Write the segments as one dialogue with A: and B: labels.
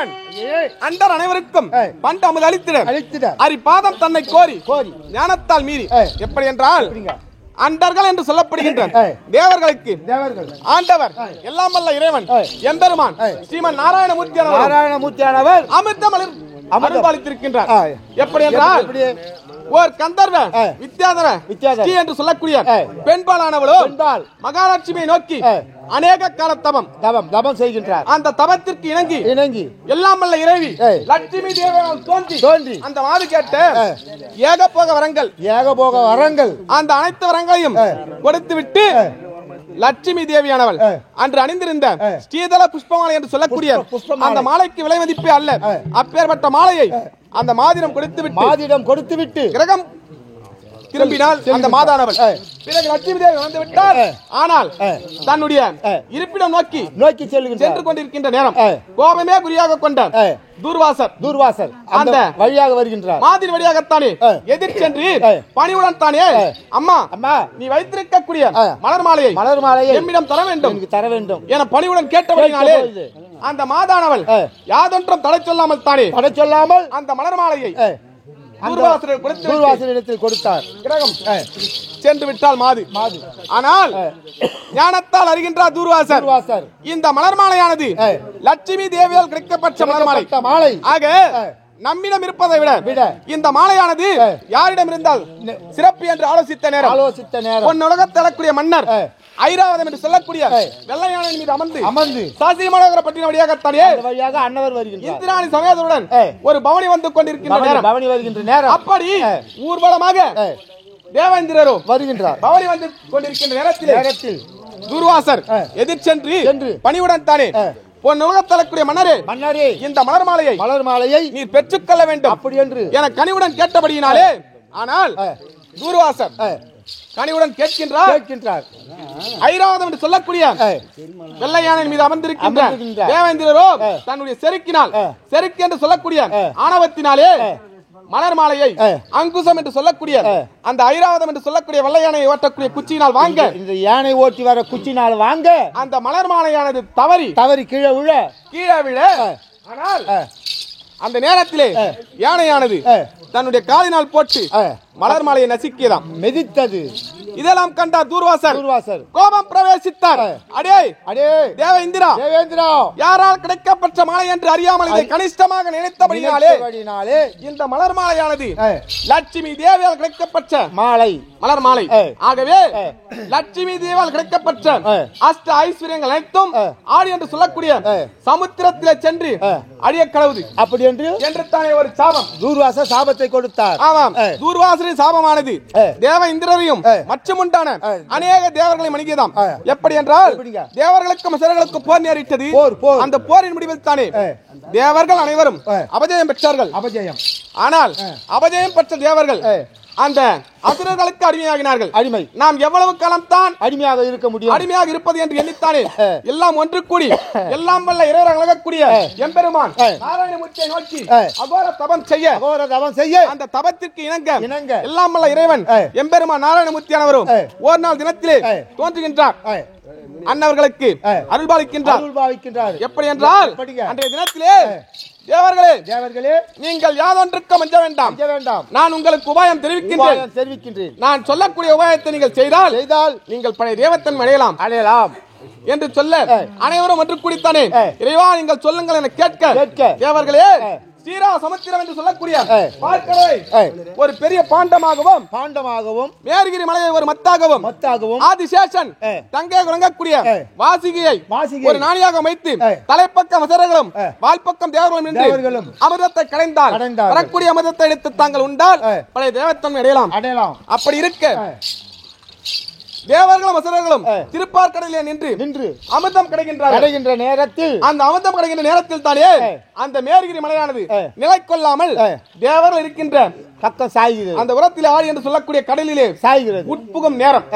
A: இறைவன் அண்டர் அனைவருக்கும் பண்டு அமுது அளித்திட அரிபாதம் தன்னை கோரி ஞானத்தால் மீறி எப்படி என்றால் அண்டர்கள் என்று சொல்லப்படுகின்ற தேவர்களுக்கு ஆண்டவர் எல்லாம் வல்ல இறைவன் எம்பெருமான் ஸ்ரீமன் நாராயணமூர்த்தியானவர் அமிர்தம் அளித்திருக்கின்றார். எப்படி என்றால் ஓர் கந்தர்வ வித்யாதர என்று சொல்லக்கூடிய பெண்பாலானவளோ மகாலட்சுமியை நோக்கி அநேக கால தபம் செய்கின்றார். அந்த தபத்திற்கு இணங்கி எல்லாம் வல்ல இறைவி லட்சுமி தேவியால் தோன்றி அந்த மாது கேட்ட ஏகபோக வரங்கள் அந்த அனைத்து வரங்களையும் கொடுத்துவிட்டு லட்சுமி தேவியானவள் அன்று அணிந்திருந்த ஸ்ரீதல புஷ்பமாலை என்று சொல்லக்கூடிய அந்த மாலைக்கு விலை மதிப்பே அல்ல. அப்பேற்பட்ட மாலையை அந்த மாதிடம் கொடுத்துவிட்டு கிரகம் திரும்பினால் அந்த மாதானவள் பிறகு லட்சுமி தேவி வந்து விட்டார். ஆனால் தன்னுடைய இருப்பிடம் நோக்கி சென்று கொண்டிருக்கின்ற நேரம் கோபமே குறியாக கொண்ட தூர்வாசர் அந்த வழியாக வருகின்றார். மாதிரி வழியாகத்தானே எதிர் சென்று பணிவுடன் தானே அம்மா நீ வைத்திருக்கக்கூடிய மலர் மாலையை என்னிடம் தர வேண்டும் என பணிவுடன் கேட்டபடினாலே அந்த மாதானவள் யாதொன்றும் தடை சொல்லாமல் அந்த மலர் மாலையை தூர்வாசரிடத்தில் கொடுத்தார். கிரகம் சென்று விட்டால் மாது. ஆனால் ஞானத்தால் அறிகின்றார் தூர்வாசர் இந்த மலர் மாலையானது லட்சுமி தேவியால் கிடைக்கப்பட்ட மலர் மாலை ஆக நம்மிடம் இருப்பதை விட இந்த மாலையானது யாரிடம் இருந்தால் சிறப்பு என்று ஆலோசித்த நேரம் உலகத்தில் தரக்கூடிய மன்னர் ஐராவதம் என்று சொல்லக்கூடிய வெள்ளையானை மீது அமர்ந்து சாசியமாநகர பட்டின வழியாக அன்னவர் வருகின்றார். இந்திராணி சமேதருடன் ஒரு பவனி வந்து கொண்டிருக்கின்ற நேரம் அப்படி ஊர்வலமாக தேவேந்திரரோ வருகின்றார். பவனி வந்து கொண்டிருக்கின்ற நேரத்தில் தூர்வாசர் எதிர் சென்று பணிவுடன் தானே உலகத்தலக்கூடிய மன்னரே இந்த மலர் மாலையை நீர் பெற்றுக்கொள்ள வேண்டும் அப்படி என்று என கனிவுடன் கேட்டபடியினாலே ஆனால் தூர்வாசர் கனிவுடன் கேட்கின்றார். ஐராவதம் என்று சொல்லக்கூடிய வெள்ளையானை மீது அமர்ந்திருக்கின்ற தேவேந்திரரோ தன்னுடைய செருக்கு என்று சொல்லக்கூடிய ஆணவத்தினாலே மலர் மாலையை அங்குசம் என்று சொல்லக்கூடிய அந்த ஐராவதம் என்று சொல்லக்கூடிய வெள்ளையானை ஓட்டக்கூடிய குச்சியினால் வாங்க இந்த யானை ஓட்டி வர குச்சியினால் வாங்க அந்த மலர் மாலையானது தவறி கீழே விழ ஆனால் அந்த நேரத்திலே யானையானது தன்னுடைய காலினால் போட்டு மலர் மாலையை நசுக்கியதாம், மெதித்தது. இதெல்லாம் கண்டார் தூர்வாசர் கோபம் பிரவேசித்தார். அடே தேவேந்திரா யாரால் கிடைக்கப்பட்ட மாலை என்று அறியாமல் இதை கனிஷ்டமாக நினைத்தபடினாலே இந்த மலர் மாலையானது லட்சுமி தேவியால் கிடைக்கப்பட்ட மலர் மாலை. ஆகவே லட்சுமி தேவியால் கிடைக்கப்பட்ட அஷ்ட ஐஸ்வர்யங்கள் அனைத்தும் ஆடி என்று சொல்லக்கூடிய சமுத்திரத்திலே சென்று அடிய கடவுது அப்படி என்று தானே ஒரு சாபம் தூர்வாசர் சாபத்தை கொடுத்தார். ஆமாம், தூர்வாசரின் சாபமானது தேவேந்திரரையும் மற்றும் உண்டான அநேக தேவர்களை மணிகியதாம். எப்படி என்றால் தேவர்களுக்கும் அசுரர்களுக்கும் போர் நேரிட்டது. அந்த போரின் முடிவில் தானே தேவர்கள் அனைவரும் அபஜயம் பெற்றார்கள். ஆனால் அபஜயம் பெற்ற தேவர்கள் அந்த அசுரர்களுக்கு அடிமையாகினார்கள். நாம் எவ்வளவு காலம் தான் அடிமையாக இருக்க முடியும், அடிமையாக இருப்பது என்று எண்ணித்தானே எல்லாம் ஒன்று கூடி எல்லாம் வல்ல இறைவராக விளங்கக்கூடிய எம்பெருமான் நாராயணமூர்த்தியை நோக்கி அகோர தபம் செய்ய அந்த தபத்திற்கு இணங்க எல்லாம் வல்ல இறைவன் எம்பெருமான் நாராயணமூர்த்தியானவரும் ஒரு நாள் தினத்திலே தோன்றுகின்றார். அன்னவர்களுக்கு அருள்பாலிக்கின்றார். எப்படி என்றால் அன்றைய தினத்திலே தேவர்களே நீங்கள் யாதொன்றுக்கும் அஞ்ச வேண்டாம், நான் உங்களுக்கு உபாயம் தெரிவிக்கின்றேன். நான் சொல்லக்கூடிய உபாயத்தை நீங்கள் செய்தால் நீங்கள் பழைய தேவத்தன் அடையலாம் என்று சொல்ல அனைவரும் ஒன்று கூடித்தானே இறைவா நீங்கள் சொல்லுங்கள் என கேட்க தேவர்களே சீரா சமுத்திரம் என்று சொல்லக்கூடிய ஒரு பெரிய பாண்டமாகவும் மேற்கிரி மலையை ஒரு மத்தாகவும் ஆதிசேஷன் தங்கே விளங்கக்கூடிய வாசிகையை ஒரு நாணியாக வைத்து தலைப்பக்கம் அசுரர்களும் வால்பக்கம் தேவர்களும் அமிர்தத்தை கடைந்தால் வரக்கூடிய அமிர்தத்தை எடுத்து தாங்கள் உண்டால் பழைய தேவத்தன்மை அடையலாம். அப்படி இருக்க தேவர்களும் அசுரர்களும் திருப்பார்கடலிலே நின்று அமிர்தம் கிடைக்கின்ற நேரத்தில் அந்த அமிர்தம் கிடைக்கின்ற நேரத்தில் தானே அந்த மேற்கிரி மலையானது நிலை கொள்ளாமல் தேவர்கள் இருக்கின்ற பக்கம் சாய்கிறது. அந்த உரத்தில் ஆடி என்று சொல்லக்கூடிய கடலிலே சாய்கிறது உட்புகும் நேரம்.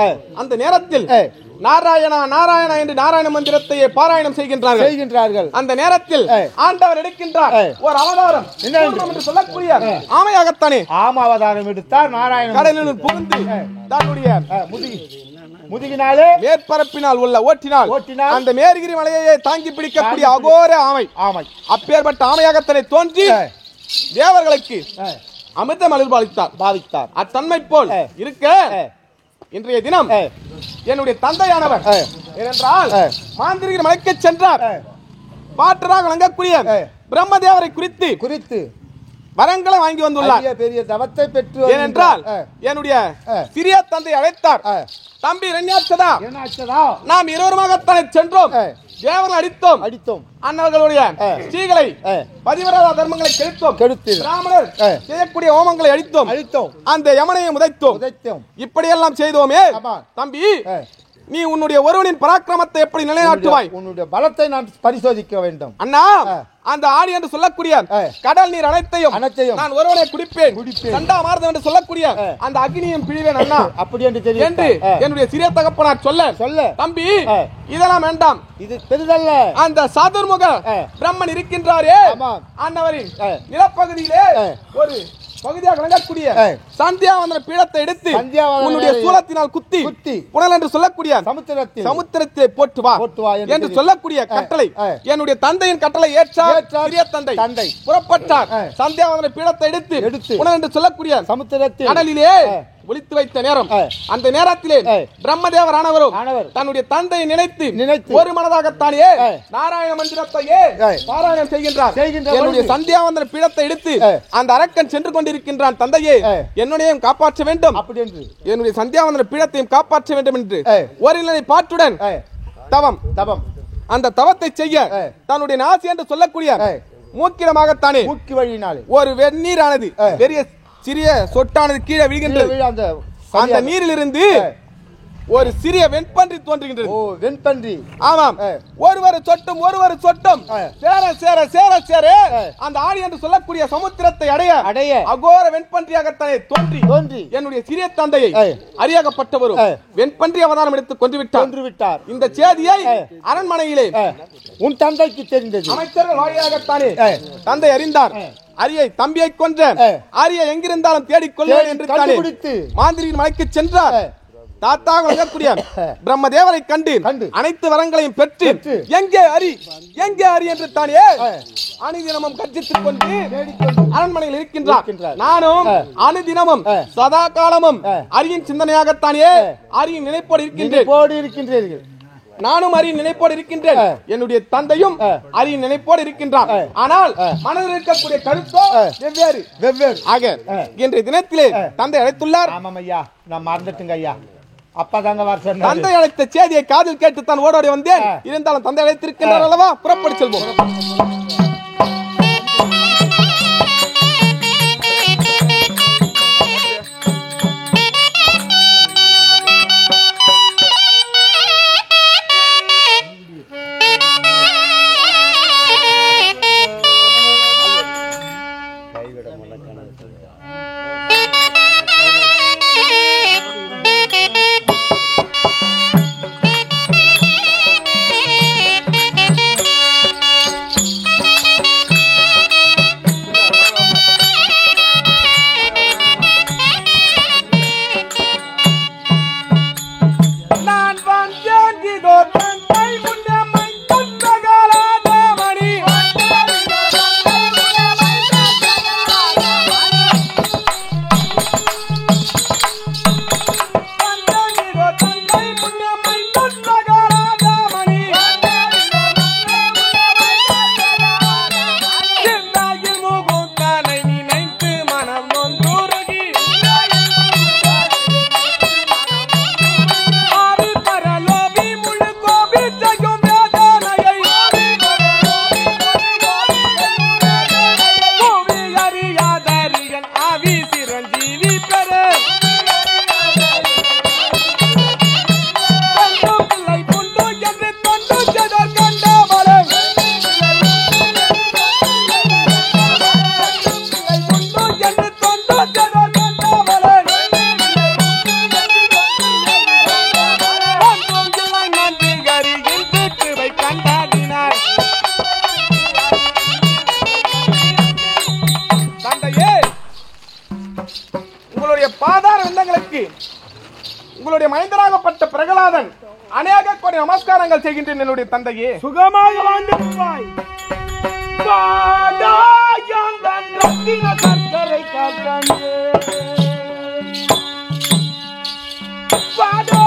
A: அந்த நேரத்தில் நாராயணா நாராயணா என்று நாராயண மந்திரத்தையே பாராயணம் செய்கின்றார்கள். அந்த நேரத்தில் ஆண்டவர் எடுக்கின்றார் ஒரு அவதாரம் என்று சொல்லக்கூடிய ஆமையாகத்தானே ஆமாவதாரம் எடுத்தார். நாராயண கடலில் புகுந்து தன்னுடைய
B: முதுகினாலே
A: மேற்பரப்பினால் உள்ள ஓட்டினால் அந்த மேருகிரி மலையை தாங்கி பிடிக்கக்கூடிய அகோர ஆமை அப்பேற்பட்ட ஆமையாகத்தனை தோன்றி தேவர்களுக்கு அமிர்தம் பாவித்தார் அத்தன்மை போல் இருக்க இன்றைய தினம் என்னுடைய தந்தையானவர் ஏனென்றால் மாந்திரிகர் மலைக்கு சென்றார் பாட்டராக வழங்கக்கூடிய பிரம்மதேவரை குறித்து வரங்களை வாங்கி வந்துள்ளார்.
B: பெரிய தவத்தை பெற்று
A: ஏனென்றால் என்னுடைய சிறிய தந்தை அழைத்தார். தம்பி இரண்யாட்சதா, நாம் இருவருமாகத்தானே சென்றோம், தேவர்கள் அடித்தோம், அன்னவர்களுடைய ஸ்ரீகளை பதிவராத தர்மங்களை கெடுத்து பிராமணர் செய்யக்கூடிய ஹோமங்களை அழித்தோம், அந்த யமனையை உதைத்தோம். இப்படியெல்லாம் செய்தோமே தம்பி, நீ உன்னுடைய ஒருவனின் பராக்கிரமத்தை எப்படி நிலைநாட்டுவாய்?
B: உன்னுடைய பலத்தை நான் பரிசோதிக்க வேண்டும்
A: அண்ணா. அந்த ஆடி என்று சொல்லக்கூடிய கடல் நீர் அனைத்தையும் நான் ஒருவனை குடிப்பேன், சண்டா மாறுதம் என்று சொல்லக்கூடிய அந்த அக்னியும் பிழிவேன் அண்ணா.
B: அப்படி என்று தெரியும்
A: என்று என்னுடைய சிறிய தகப்பனார் சொல்ல தம்பி இதெல்லாம் வேண்டாம்,
B: இது பெரிதல்ல. அந்த
A: சதுர்முக பிரம்மன் இருக்கின்றாரே அன்னவரின் நிலப்பகுதியிலே ஒரு பகுதியாக விளங்கக்கூடிய சந்தியாவந்தன பீடத்தை எடுத்து உன்னுடைய சூலத்தினால் குத்தி புனல் என்று சொல்லக்கூடிய சமுத்திரத்தை போட்டு வா என்று சொல்லக்கூடிய கட்டளை என்னுடைய தந்தையின் கட்டளை ஏற்றார். தந்தை புறப்பட்டார். சந்தியாவந்தன பீடத்தை எடுத்து புனல் என்று சொல்லக்கூடிய சமுத்திரத்தில் கடலிலே ஒளித்து வைத்த நேரம், அந்த நேரத்திலே பிரம்மதேவர் ஆனவரும் தன்னுடைய தந்தையை நினைத்து ஒரு மனதாகத்தானே நாராயண மந்திரத்தையே பாராயணம் செய்கின்றார். என்னுடைய சந்தியாவந்தன பீடத்தை எடுத்து அந்த அரக்கன் சென்று கொண்டிருக்கின்றான். தந்தையே என்னுடையும் காப்பாற்ற வேண்டும், அப்படி என்று என்னுடைய சந்தியாவந்தன பீடத்தையும் காப்பாற்ற வேண்டும் என்று ஒரு நிலை பாட்டுடன் தவம் அந்த தவத்தை செய்ய தன்னுடைய நாசி என்று சொல்லக்கூடிய மூக்கிடமாகத்தானே
B: மூக்கி வழியினாலே ஒரு
A: வெந்நீரானது பெரிய சிறிய சொட்டானது கீழே விழுகின்றது. அந்த நீரிலிருந்து ஒரு சிறிய வெண்பன்றி தோன்றுகின்றது.
B: வெண்பன்றி,
A: ஆமாம். ஒருவர் சொட்டும் சேர அந்த ஆடி என்று சொல்லக்கூடிய சமுத்திரத்தை அடைய அகோர வெண்பன்றியாகத்தானே தோன்றி என்னுடைய சிறிய தந்தையை அறியாகப்பட்டவரும் வெண்பன்றி அவதாரம் எடுத்து கொன்று விட்டார். இந்த செய்தியை அரண்மனையிலே
B: உன் தந்தைக்கு தெரிந்தது.
A: அமைச்சர்கள் வாயிலாகத்தானே தந்தை அறிந்தார். அரியை தம்பியை கொன்ற அரியை எங்கிருந்தாலும் தேடிக்கொள்வேன் என்று மாந்திரியின் மலைக்கு சென்றார். தாத்தா வழங்கக்கூடிய பிரம்மதேவரை கண்டு அனைத்து வரங்களையும் பெற்று எங்கே அரி என்று தானே அனுதினமும் கர்ஜித்துக் கொண்டு அரண்மனையில் இருக்கின்றார். நானும் அனுதினமும் சதா காலமும் அரியின் சிந்தனையாகத்தானே அரியின் நினைப்போடு இருக்கின்றேன். நானும் அரியின் நினைப்போடு இருக்கின்றேன். என்னுடைய தந்தையும் அரியின் நினைப்போடு இருக்கின்றான். ஆனால் மனதில் இருக்கக்கூடிய கருத்தோ வெவ்வேறு ஆக இன்றைய தினத்திலே தந்தை அழைத்துள்ளார்.
B: ஆமாம் ஐயா, நான் மறந்துட்டுங்க ஐயா. அப்பதாங்க
A: தந்தை அழைத்த செய்தியை காதில் கேட்டு தான் ஓடோடி வந்தேன். இருந்தாலும் தந்தை அழைத்திருக்கின்றார் அல்லவா, புறப்படி செல்வோம். உங்களுடைய மைந்தராகப்பட்ட பிரகலாதன் அநேக கோடி நமஸ்காரங்கள் செய்கின்றேன் என்னுடைய தந்தையே.
C: சுகமாக வாழ்ந்திருப்பாய். சர்க்கரை காக்கண்டே வாடா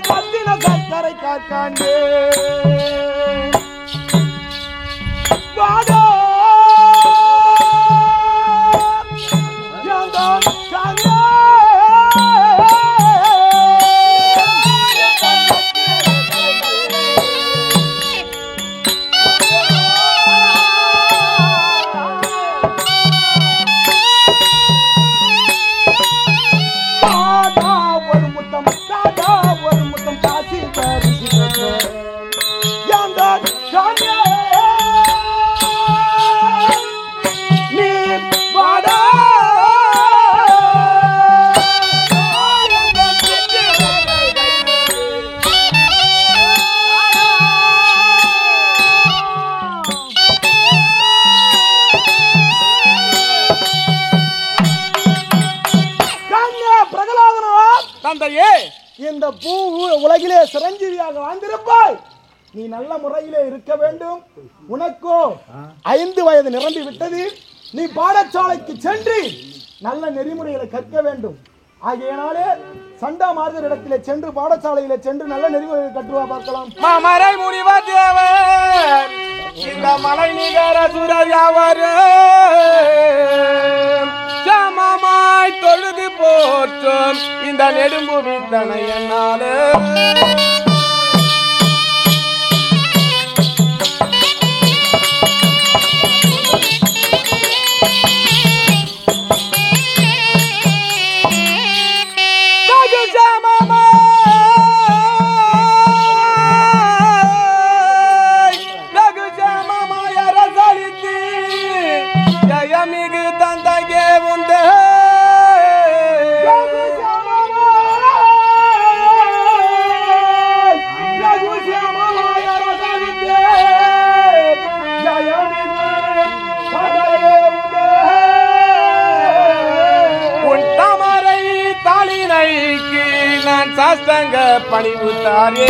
C: கண்ணே காக்கண்டே வாடா இந்த பூ உலகிலே சிரஞ்சீவியாக வாழ்ந்திருப்பாய். நீ நல்ல முறையிலே இருக்க வேண்டும். உனக்கோ 5 வயது நிரம்பி விட்டது. நீ பாடசாலைக்கு சென்று நல்ல நெறிமுறைகளை கற்க வேண்டும். ஆகையினாலே சண்டா மாதர் இடத்திலே சென்று பாடசாலையிலே சென்று நல்ல நெறிமுறைகளை கற்றுவா பார்க்கலாம்.
A: மாமரை முனிவர் தேவர் இந்த மலை நிகர சுரயாவர் சமமாய் தொழுது போற்றும் இந்த நெடும்பு வித்தனை என்னாலே சாஸ்தாங்க பணிவுத்தாரே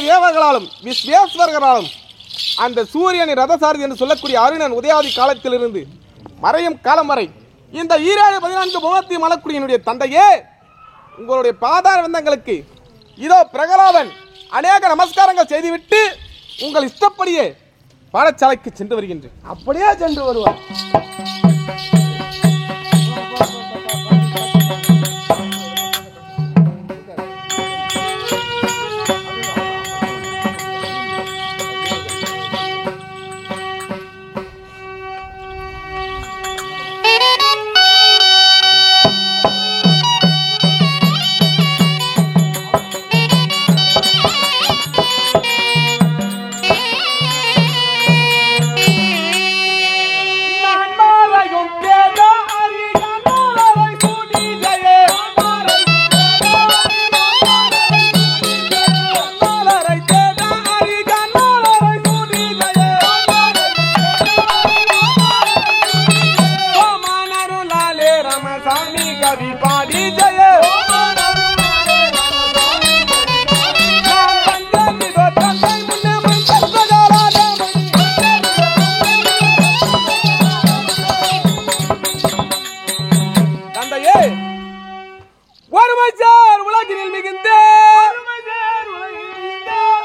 A: தேவர்களாலும் விஸ்வேஸ்வரர்களாலும் அந்த சூரியனின் ரதசாரதி என்று சொல்லக்கூடிய அருணன் உதயாதி காலத்திலிருந்து மறையும் காலம் வரை இந்த 14 முகத்தி மலக்குடியினுடைய தந்தையே உங்களுடைய பாதார வந்தங்களுக்கு இதோ பிரகலாதன் அநேக நமஸ்காரங்கள் செய்துவிட்டு உங்கள் இஷ்டப்படியே பாடசாலைக்கு சென்று வருகின்றேன்.
C: அப்படியே சென்று வருவார்.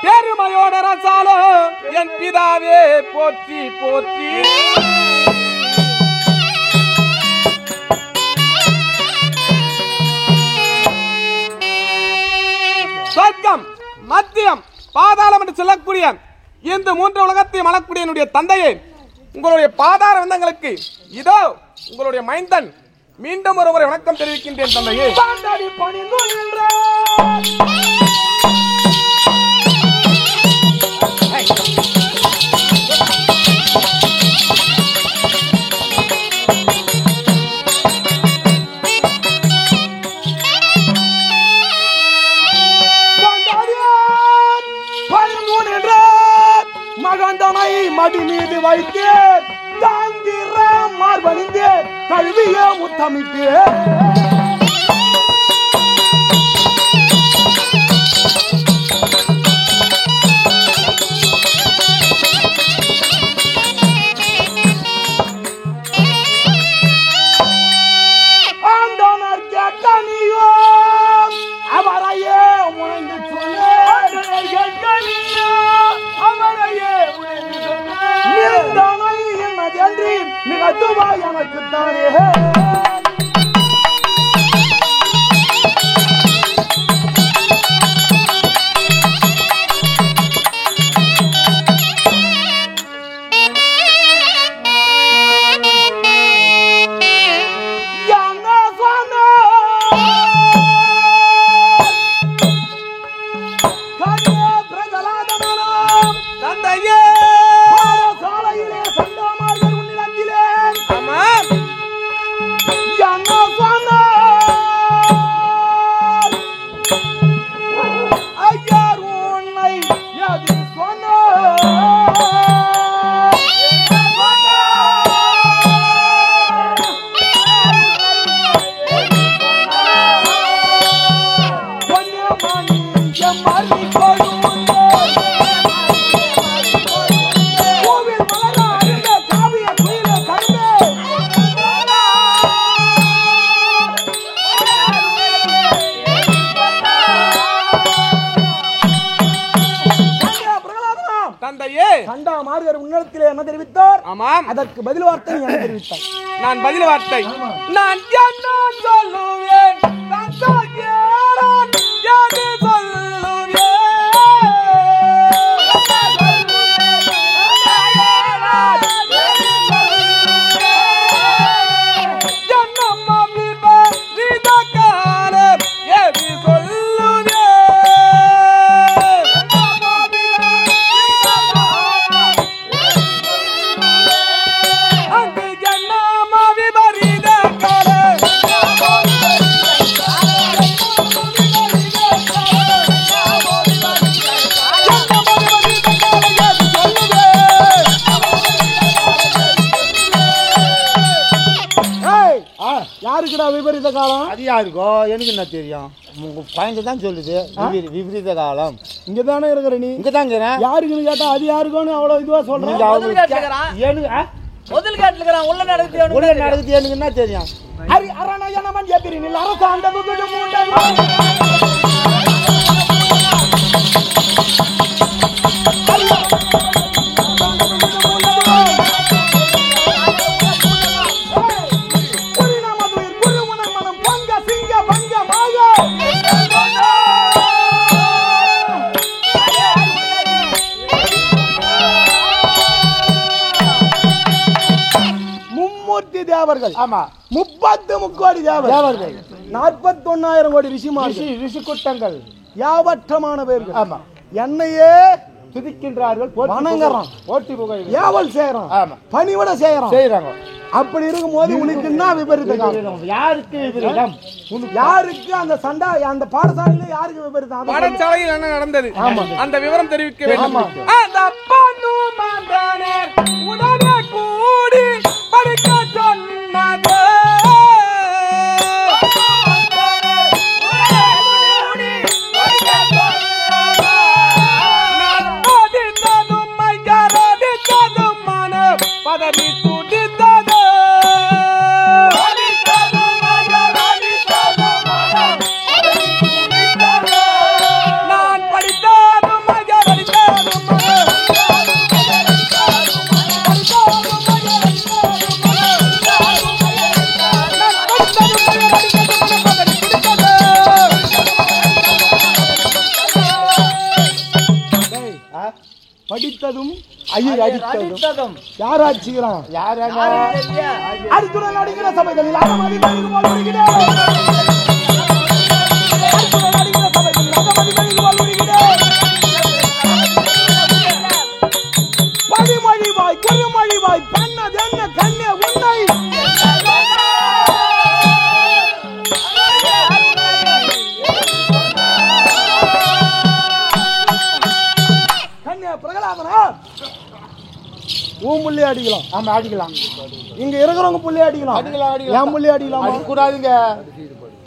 A: பெருமையோட ரசாலோ என் பிதாவே போற்றி போற்றி. சொர்க்கம், மத்தியம், பாதாளம் என்று சொல்லக்கூடிய இந்த மூன்று உலகத்தையும் ஆளக்கூடிய என்னுடைய தந்தையே, உங்களுடைய பாதார வந்தங்களுக்கு இதோ உங்களுடைய மைந்தன் மீண்டும் ஒருமுறை வணக்கம் தெரிவிக்கின்றேன் தந்தையே.
C: மகந்தனை மடி மீது வைத்து தாங்கிற மார்பணிந்து கல்விய முத்தமிட்டு ஆண்டனர் கேட்டனியோ அவரையே உணர்ந்து சொன்ன மிகத்துவா எனக்கு தானே என்ன தெரிவித்தார்? ஆமாம், அதற்கு பதில் வார்த்தை என்ன தெரிவித்தார்? நான் பதில் வார்த்தை நான் என்ன சொல்லுவேன், நான் சொல்கிறேன், எது சொல்லுவேன், என்னம்மா விதக்கார எது சொல்லுவேன், யாருக்குடா விபரீத காலம்?
B: அது யாருக்கோ எனக்கு என்ன தெரியும், உங்க பையன் தான் சொல்லுது விபரீத காலம்.
C: இங்கதானே இருக்கிற நீ?
B: இங்கதான் இருக்கிறேன்.
C: யாருக்குன்னு கேட்டா அது யாருக்குன்னு அவ்வளவு இதுவா சொல்றேன்.
D: முதல் கேட்டுக்கிறான் உள்ள நடக்குது
B: எனக்கு என்ன தெரியும்?
C: அரணயனமன் எதிரினில் அரசாண்டது தேவர்கள். ஆமா, 30 முக்கோடி தேவர்கள், 41,000 கோடி ரிஷி கூட்டங்கள், யாவற்றமான பேர்கள். ஆமா, என்னையே துதிக்கின்றார்கள், வணங்குறான், போட்டி புகழ் ஏவல் செய்யறான், ஆமா, பணிவிட செய்யறாங்க. அப்படி இருக்கும்போது உனக்கு என்ன விபரீத காலம்? யாருக்கு விபரீதம்? யாருக்கு அந்த சண்டை அந்த பாடசாலையில யாருக்கு விபரீதம்?
A: பாடசாலையில் என்ன நடந்தது அந்த விவரம் தெரிவிக்க வேண்டும். அந்த பானு மாந்தானே உடனே கூடி படிக்க சொன்னது பதவி துடித்தது நான் படித்ததும் மகரடி
C: படித்ததும் ஐயர் அடித்ததும் யார் ஆட்சிக்கிறான் அடுத்துடன் அடிக்கிற சபைகளில் அகமதி மனித போல் வருகிறேன் அடுத்துடன் அடிக்கிற சபைகளில் அகமதி மனித போல் வருகிறேன் படிமொழிவாய் குறுமொழிவாய் பண்ணது என்ன கண்ணே உன்னை பிரகலாதனா உன் புள்ளி அடிக்கலாம். ஆமா அடிக்கலாம். இங்க இருக்கிறவங்க புள்ளி அடிக்கலாம். என் புள்ளி அடிக்கலாம் கூடாதுங்க.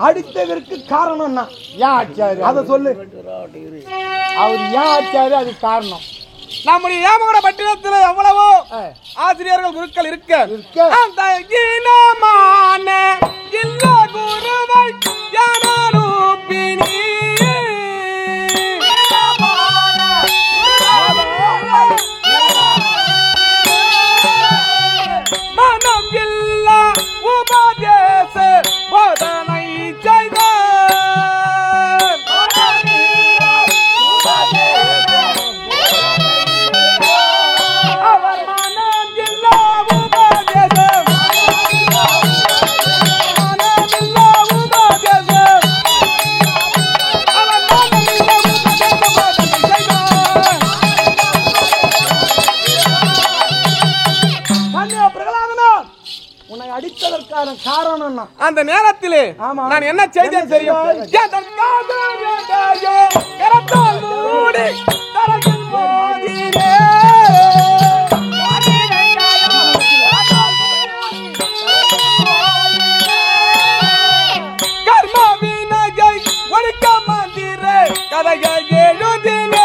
C: அடித்ததற்கு காரணம் என்ன? ஏன் அடிச்சாரு அதை சொல்லு. அவர் ஏன் அடிச்சாரு அதுக்கு காரணம்
A: நம்முடைய ஏமகுட பட்டினத்தில் எவ்வளவோ ஆசிரியர்கள் குருக்கள் இருக்க அந்த இனமான இல்ல குருவை யானூபினி மனம் இல்ல உபதேச போதனை செய்த
C: அடித்ததற்கான காரணம்
A: அந்த நேரத்திலே நான் என்ன செய்தேன் தெரியும். கர்ம வினயை ஒழுக்க மந்திர கதையை எழுதினே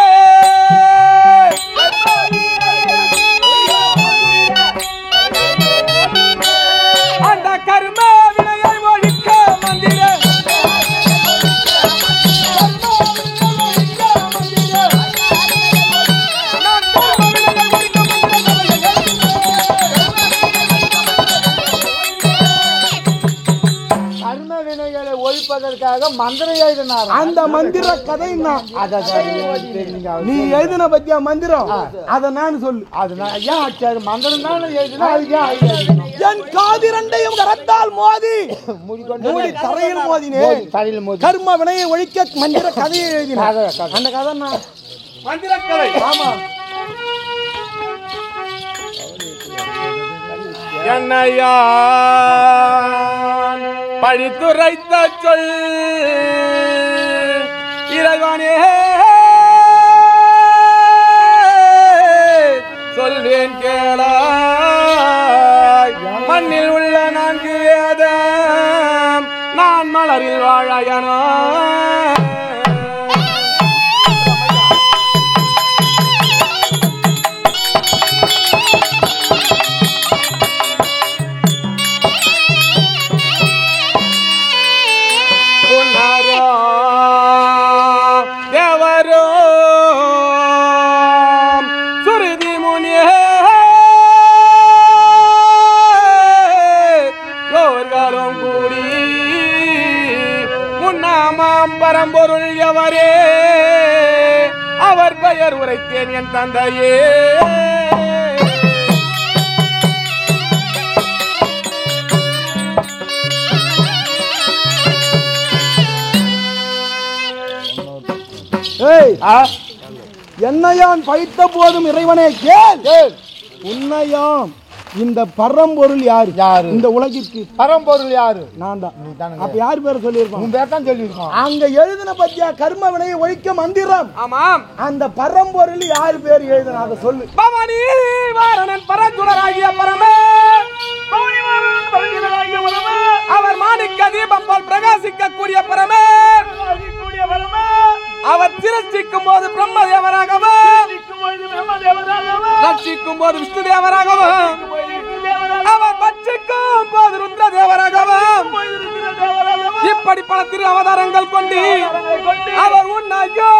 B: ஒழிப்பதற்காக மந்திரம் எழுதினார்.
C: அந்த மந்திர கதை நீ எழுதின பத்தியா மந்திரம் அத நான் சொல்லு. அது ஏன் ஆச்சாரு மந்திரம் தான் எழுதினா என் காதிரண்டையும் கரத்தால் மோதி மூடி தரையில் மோதினேன். கர்ம வினையை ஒழிக்க மந்திர கதையை எழுதினார். அந்த கதை
A: மந்திர கதை.
C: ஆமா
A: என்னையா பழித்துரைத்த சொல் இறைவனே சொல்வேன் கேளாய். மண்ணில் உள்ள 4 வேதம் நான் மலரில் வாழாயனோ பரம்பொருள் எவரே அவர் பெயர் உரைத்தேன் என் தந்தையே.
C: என்னையான் பைத்த போதும் இறைவனே கேள். உன்னையாம் இந்த பரம்பொருள் யாரு? இந்த உலகிற்கு பரம்பொருள் யாரு? நான் தான். அப்ப யார் பேர் சொல்லியிருக்கோம்? உன் பேர் தான் சொல்லியிருக்கோம். அங்க எழுதின பத்தியா கர்ம வினையை ஒழிக்க மந்திரம்.
A: ஆமாம்.
C: அந்த பரம்பொருள் யார் பேர் எழுதின அதை சொல்லு.
A: பவனி வாரணன் பரந்துடராகிய பரமே அவர் மாணிக்க தீபம் போல் பிரகாசிக்க கூடிய பரமே அவர் திருச்சிக்கும் போது பிரம்ம தேவராகவும் ரட்சிக்கும் போது விஷ்ணு தேவராகவும் அவர் பட்சிக்கும் போது ருத்ர தேவராகவும் இப்படி பல திரு அவதாரங்கள் கொண்டு அவர் உன்னையோ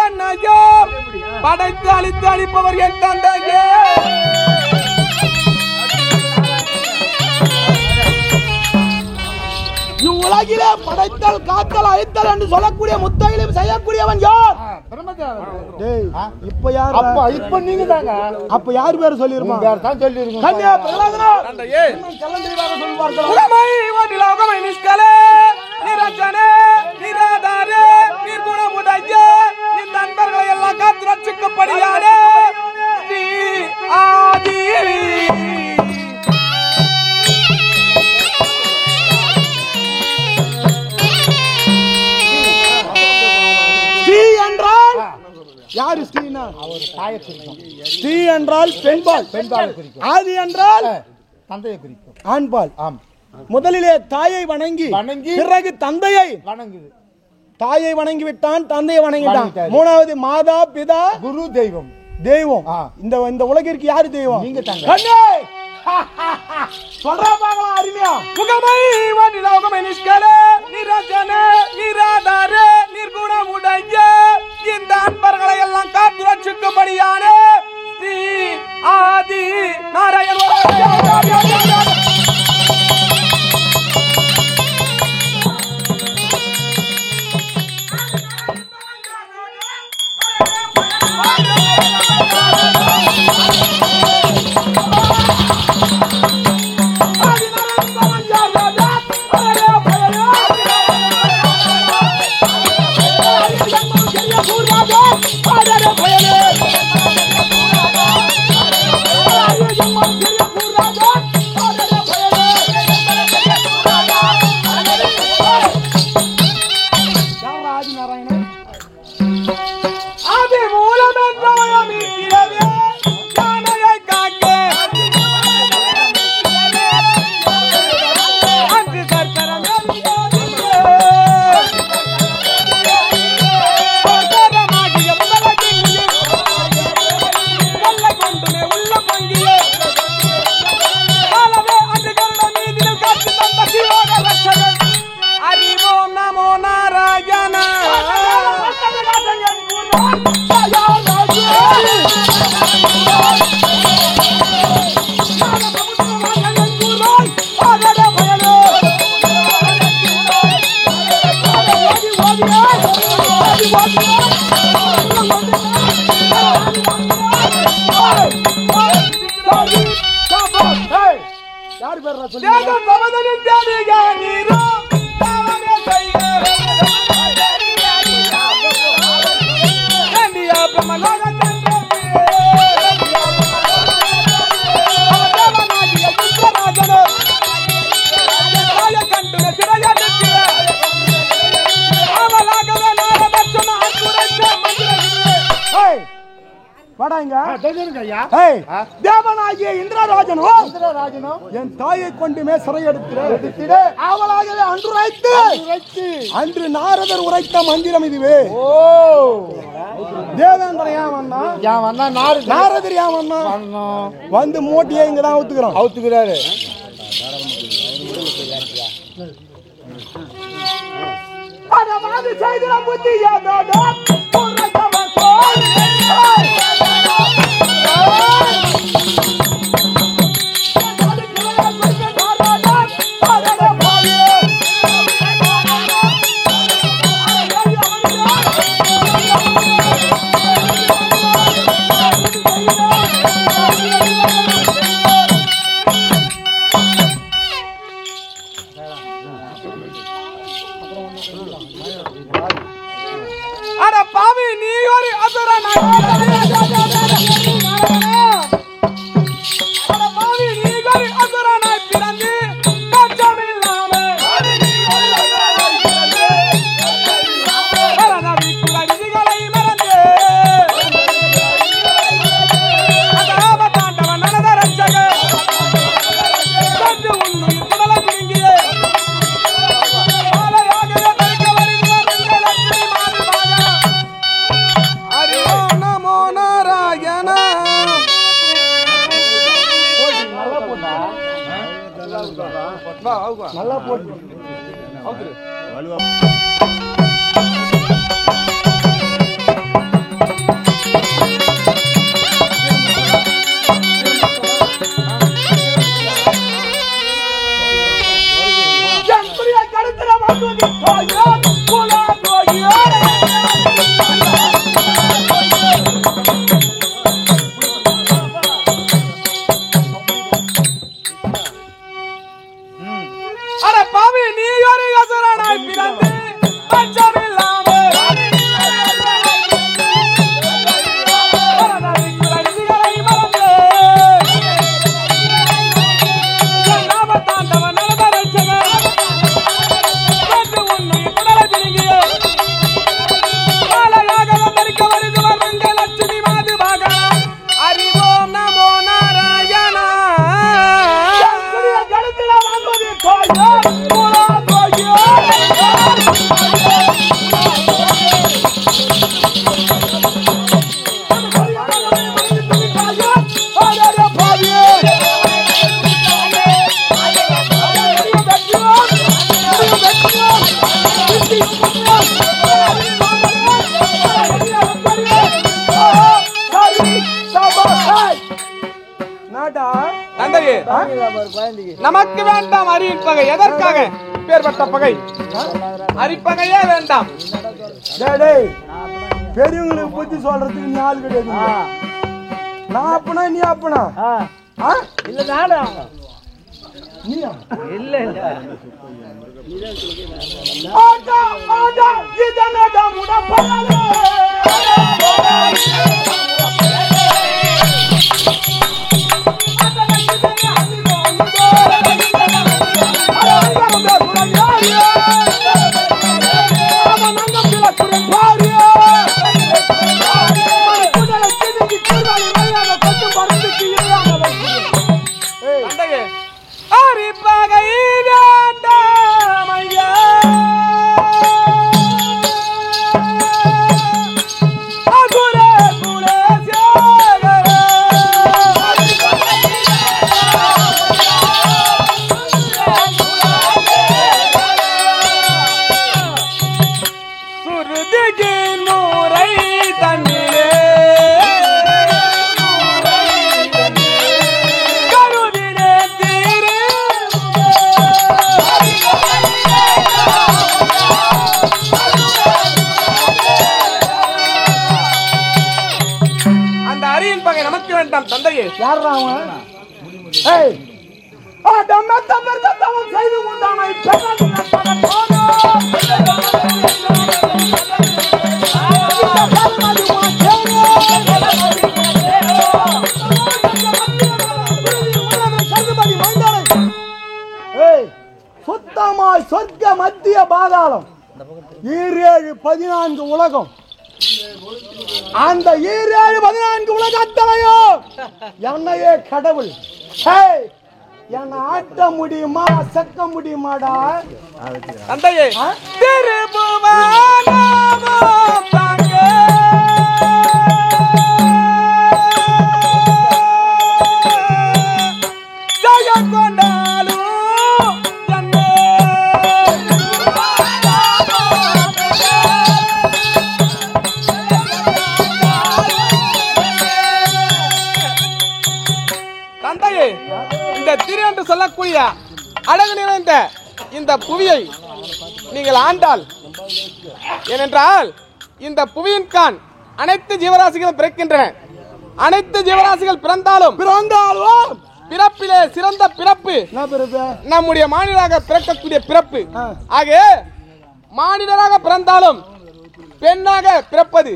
A: என்னையோ படைத்து அழித்து அழிப்பவர் என் தந்தையே.
C: இவ்வுலக உலகிலே படைத்தல் காத்தல் அழித்தல் என்று சொல்லக்கூடிய முத்தையிலும் செய்யக்கூடியவன் யார்? டேய், இப்ப யார்?
B: இப்ப நீங்க தாங்க.
C: அப்ப யார் பேர் சொல்லிருப்பான்?
B: வேற தான் சொல்லிருக்கோம்.
C: கன்யா பிரகலாதனா
A: தந்தையே
C: கலந்திரிவாக சொல்வார்கள்.
A: உலகமை வடிலோகமை நிஷ்கலே நிரஞ்சனே நிராதாரே நிர்குணமுடைய இந்த அன்பர்களை எல்லாம் காத்து ரட்சிக்கப்படியாரே ஸ்ரீ ஆதி
C: ஸ்ரீ என்றால் யாரு? ஸ்ரீனா
B: அவர் தாயை குறிக்கும்.
C: ஸ்ரீ என்றால் பெண்பால்,
B: பெண்பாலை குறிக்கும்.
C: ஆதி என்றால்
B: தந்தையை குறிக்கும்.
C: ஆண்பால்.
B: ஆம்.
C: முதலிலே தாயை வணங்கி
B: வணங்கி
C: பிறகு தந்தையை
B: வணங்குது.
C: தாயை வணங்கி விட்டான், தந்தையை வணங்கிட்டான்.
B: வணங்கிட்டாரு.
C: மூணாவது மாதா பிதா
B: குரு தெய்வம்.
C: தெய்வம்.
B: ஆ.
C: இந்த உலகிற்கு யாரு தெய்வம்?
B: நீங்க தாங்க.
C: கண்ணே சொல்றா பாக்கலாம் அருமையா.
A: உலகமை வடிலோகமை நிஷ்கலே நிரஞ்சனே நிராதாரே நிர்குணமுடைய இந்த அன்பர்களை எல்லாம் காத்து ரட்சிக்கும்படியானே ஸ்ரீ ஆதி நாராயண ஆதி மூலமென்றவயம் இருக்கிறதே யானையை காக்க அன்று கர்த்தரம் கர்த்தரமாகிய முதலகின் கொள்ளை கொண்டுமே உள்ள பங்கிலே காலமே அன்று கருட மீதில் காத்து தந்த சிவோக ரட்சகன் அறிவோம் நமோ நாராயண
C: யாரு பேர் சொல்லி?
A: தேவன் பவதனின் தேடிக நீரோ தாவமே செய்க நந்தியா பிரமலோக சந்திரமே தேவனாகிய கிருஷ்ணராஜனோ தாய கண்டுன சிறையடிக்கிற அவளாகவே நாரதர்ஷன அன்புரைத்த மந்திரமே
C: வாடா இங்க.
B: ஐயா.
C: ஏய், தேவனாகிய இந்திரராஜனும்
B: இந்திரராஜனும்
C: என் தாயை கொண்டுமே சிறையெடுத்து அவளாகவே அன்று உரைத்து அன்று நாரதர் உரைத்த மந்திரம் இதுவே.
B: ஓ
C: தேவேந்திரன் ஏன் வந்தா?
B: ஏன் வந்தா
C: நாரதர் ஏன் வந்தா? வந்து மூட்டையை இங்கதான் அவுத்துக்கிறோம்.
B: அவுத்துக்கிறாரு.
C: பரமாதி செய்திட புத்தியதோட புறத்தவர் கோல்.
A: அட பாவி நீ ஒரு அசுரனா அட பாவி நீ ஒரு அசுரனாய் பிறந்து கச்சமில்லாம பரநவி குலவிதிகளை மறந்து அதாம தாண்டவன் நடந்த ரட்சக கண்டு உன்னுயிர் குடலை பிடுங்கியே நமோ நாராயண.
C: நல்லா போட்டு கடுத்துற
A: தந்தையே நமக்கு வேண்டாம் அரியின் பகை. எதற்காக பேர்பட்ட பகை? அரிப்பகையே வேண்டாம்.
C: பெரியவங்களுக்கு புத்தி சொல்றதுக்கு நீ ஆள் கிடையாது. நான் அப்பனா நீ அப்பனா
D: இல்ல நானா
C: நீயா
D: இல்ல இல்ல
C: ஆடா ஆடா இதனடா முடப்பலே
A: அரிப்பகை வேண்டாம் ஐயா. அகுரே குலே சேகரே சுருதிகின் முறை தன்னிலே நமக்கு வேண்டாம் தந்தையே.
C: யாரா அவன்? ஏய் ஆடம தமர் தவம் செய்து கொண்டானை பெண்ணாக போனோ ஏய் சுத்தமாய் சொர்க்க மத்திய பாதாளம் 14 உலகம். அந்த 14 உலகத்தலையோ என்னையே கடவுள். என்ன ஆட்ட முடியுமா அசக்க முடியுமாடா
A: தந்தையே? திருபுவனமும் தாங்க ஜெயம் கொண்டாலும் தந்தையே, இந்த திரு என்று சொல்லக்கூடிய அழகு நிறைந்த இந்த புவியை நீங்கள் ஆண்டால், ஏனென்றால் இந்த புவியின் கான் அனைத்து ஜீவராசிகளும் பிறக்கின்றன. அனைத்து ஜீவராசிகள் பிறந்தாலும் பிறப்பிலே சிறந்த பிறப்பு நம்முடைய மாநிலராக பிறக்கக்கூடிய பிறப்பு. ஆக மாநிலராக பிறந்தாலும் பெண்ணாக பிறப்பது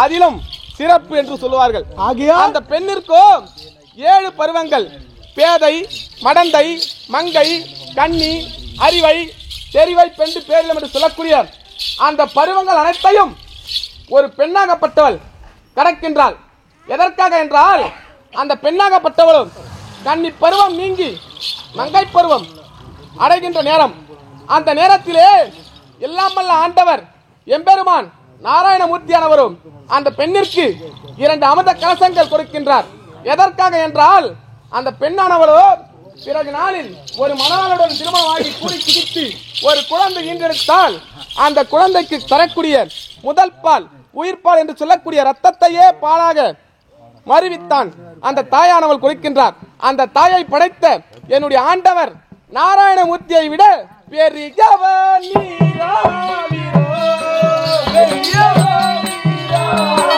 A: அதிலும் சிறப்பு என்று சொல்லுவார்கள். அந்த பெண்ணிற்கோ 7 பருவங்கள், பேதை, மடந்தை, மங்கை, கன்னி, அறிவை, தெரிவை, பெண்டு பேரிலம் என்று சொல்லக்கூடிய அந்த பருவங்கள் அனைத்தையும் ஒரு பெண்ணாகப்பட்டவள் கடக்கின்றாள். எதற்காக என்றால், அந்த பெண்ணாகப்பட்டவளும் கன்னி பருவம் நீங்கி மங்கை பருவம் அடைகின்ற நேரம், அந்த நேரத்திலே எல்லாம் வல்ல ஆண்டவர் எம்பெருமான் நாராயணமூர்த்தியானவரும் அந்த பெண்ணிற்கு 2 அமிர்த கலசங்கள் கொடுக்கின்றார். எதற்காக என்றால், அந்த பெண்ணானவளோ பிறகு நாளில் ஒரு மணவாளனுடன் திருமணமாகி கூடி சிகித்து ஒரு குழந்தை ஈன்றெடுத்தால் அந்த குழந்தைக்கு தரக்கூடிய முதல் பால் உயிர்ப்பால் என்று சொல்லக்கூடிய ரத்தத்தையே பாலாக மறுவித்தான் அந்த தாயானவள் கொடுக்கின்றார். அந்த தாயை படைத்த என்னுடைய ஆண்டவர் நாராயணமூர்த்தியை விட பெரியவர் நீராவிரோ, பெரியவர் நீராவிரோ.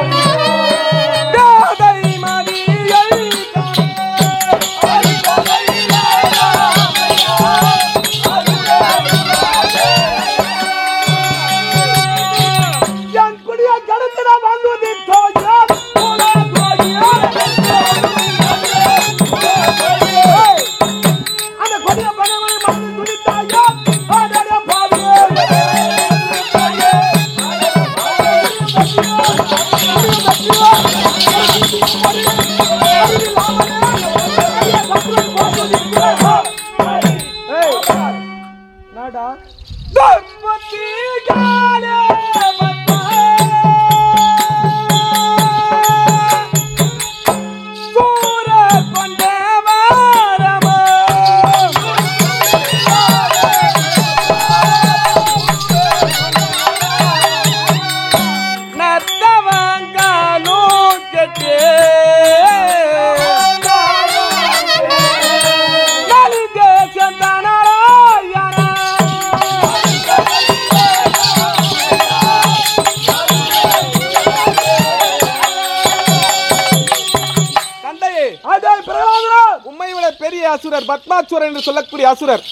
A: அசுரர் பத்மாசுரர் என்று சொல்லக்கூடிய அசுரர்